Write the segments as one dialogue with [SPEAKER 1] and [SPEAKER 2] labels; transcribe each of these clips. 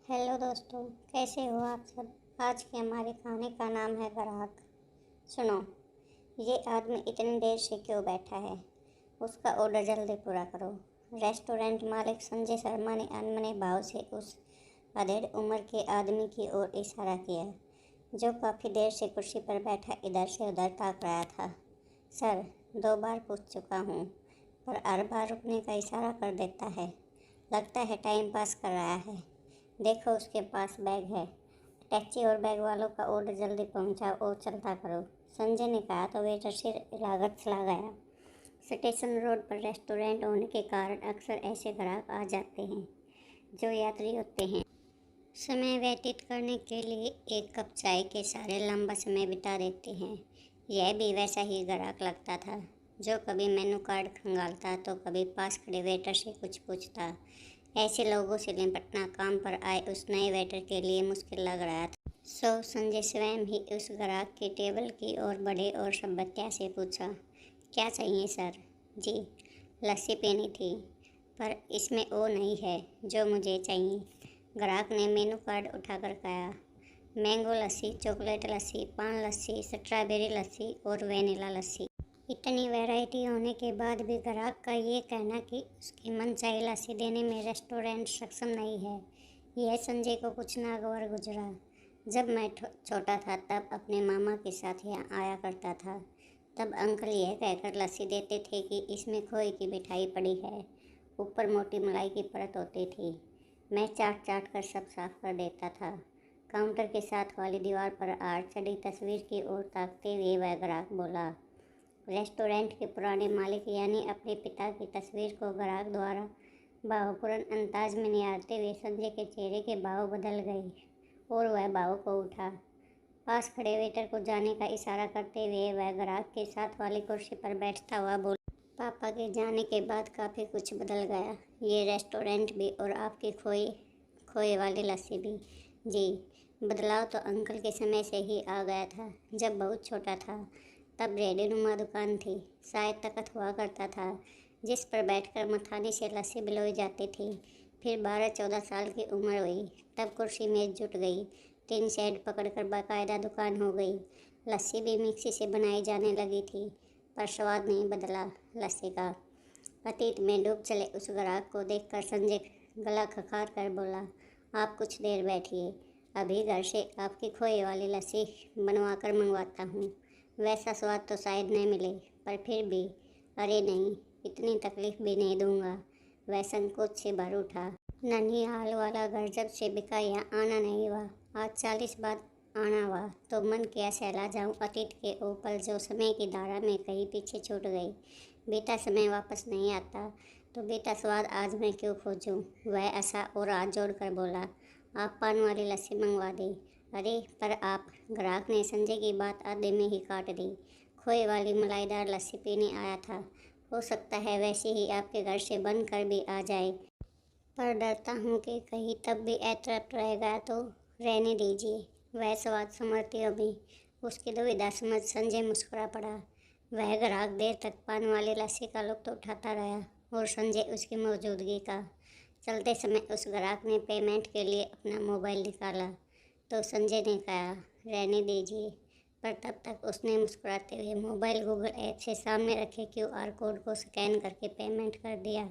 [SPEAKER 1] Hello दोस्तों, कैसे हो आप सब। आज के हमारे खाने का नाम है ग्राहक। सुनो, ये आदमी इतनी देर से क्यों बैठा है। उसका ऑर्डर जल्दी पूरा करो। रेस्टोरेंट मालिक संजय शर्मा ने अनमने भाव से उस अधेड़ उम्र के आदमी की ओर इशारा किया, जो काफ़ी देर से कुर्सी पर बैठा इधर से उधर ताक रहा था। सर, 2 बार पूछ चुका हूँ, पर हर बार रुकने का इशारा कर देता है। लगता है टाइम पास कर रहा है। देखो, उसके पास बैग है। टैक्सी और बैग वालों का ऑर्डर जल्दी पहुंचाओ और चलता करो। संजय ने कहा तो वेटर सिर लागत चला गया। स्टेशन रोड पर रेस्टोरेंट होने के कारण अक्सर ऐसे ग्राहक आ जाते हैं जो यात्री होते हैं। समय व्यतीत करने के लिए एक कप चाय के सारे लंबा समय बिता देते हैं। यह भी वैसा ही ग्राहक लगता था, जो कभी मेनू कार्ड खंगालता तो कभी पास खड़े वेटर से कुछ पूछता। ऐसे लोगों से निपटना काम पर आए उस नए वेटर के लिए मुश्किल लग रहा था। संजय स्वयं ही उस ग्राहक की टेबल की ओर बढ़े और सभ्यता से पूछा, क्या चाहिए सर। जी, लस्सी पीनी थी, पर इसमें वो नहीं है जो मुझे चाहिए। ग्राहक ने मेनू कार्ड उठाकर कहा, मैंगो लस्सी, चॉकलेट लस्सी, पान लस्सी, स्ट्रॉबेरी लस्सी और वेनिला लस्सी। इतनी वैरायटी होने के बाद भी ग्राहक का ये कहना कि उसकी मनचाही लस्सी देने में रेस्टोरेंट सक्षम नहीं है, यह संजय को कुछ नागवार गुजरा। जब मैं छोटा था तब अपने मामा के साथ यहाँ आया करता था। तब अंकल यह कहकर लस्सी देते थे कि इसमें खोए की मिठाई पड़ी है, ऊपर मोटी मलाई की परत होती थी। मैं चाट चाट कर सब साफ कर देता था। काउंटर के साथ वाली दीवार पर आड़ चढ़ी तस्वीर की ओर ताकते हुए वह ग्राहक बोला। रेस्टोरेंट के पुराने मालिक यानी अपने पिता की तस्वीर को ग्राहक द्वारा भावपूर्ण अंदाज में निहारते हुए संजय के चेहरे के भाव बदल गए और वह भाव को उठा। पास खड़े वेटर को जाने का इशारा करते हुए वह ग्राहक के साथ वाली कुर्सी पर बैठता हुआ बोला, पापा के जाने के बाद काफ़ी कुछ बदल गया, ये रेस्टोरेंट भी और आपकी खोए वाली लस्सी भी। जी, बदलाव तो अंकल के समय से ही आ गया था। जब बहुत छोटा था तब रेडीनुमा दुकान थी, शायद तख्त हुआ करता था जिस पर बैठकर मथाने से लस्सी बिलोई जाती थी। फिर 12-14 साल की उम्र हुई तब कुर्सी मेज जुट गई, 3 शेड पकड़कर बाकायदा दुकान हो गई। लस्सी भी मिक्सी से बनाई जाने लगी थी, पर स्वाद नहीं बदला लस्सी का। अतीत में डूब चले उस ग्राहक को देखकर संजय गला खखार कर बोला, आप कुछ देर बैठिए, अभी घर से आपकी खोए वाली लस्सी बनवा कर मंगवाता हूँ। वैसा स्वाद तो शायद नहीं मिले, पर फिर भी। अरे नहीं, इतनी तकलीफ भी नहीं दूंगा। वह संकोच से भर उठा। ननिहाल वाला घर जब से बिका यहाँ आना नहीं हुआ। आज 40 बाद आना हुआ तो मन किया सहला जाऊँ अतीत के ओ पल जो समय की धारा में कहीं पीछे छूट गई। बीता समय वापस नहीं आता तो बीता स्वाद आज मैं क्यों खोजूं। वह ऐसा और हाथ जोड़कर बोला, आप पान वाली लस्सी मंगवा दी। अरे पर आप, ग्राहक ने संजय की बात आधे में ही काट दी। खोए वाली मलाईदार लस्सी पीने आया था, हो सकता है वैसे ही आपके घर से बन कर भी आ जाए, पर डरता हूँ कि कहीं तब भी एतराफ़ रहेगा तो रहने दीजिए। वह स्वाद समझती भी। उसकी दुविधा समझ संजय मुस्कुरा पड़ा। वह ग्राहक देर तक पान वाली लस्सी का लुत्फ उठाता रहा और संजय उसकी मौजूदगी का। चलते समय उस ग्राहक ने पेमेंट के लिए अपना मोबाइल निकाला तो संजय ने कहा, रहने दीजिए, पर तब तक उसने मुस्कुराते हुए मोबाइल गूगल ऐप से सामने रखे क्यूआर कोड को स्कैन करके पेमेंट कर दिया।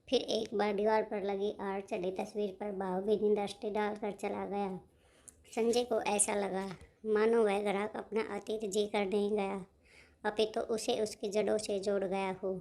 [SPEAKER 1] फिर एक बार दीवार पर लगी आड़ चढ़ी तस्वीर पर भावभीनी दृष्टि डालकर चला गया। संजय को ऐसा लगा मानो वह ग्राहक अपना अतीत जी कर नहीं गया, अपितु उसे उसकी जड़ों से जोड़ गया हो।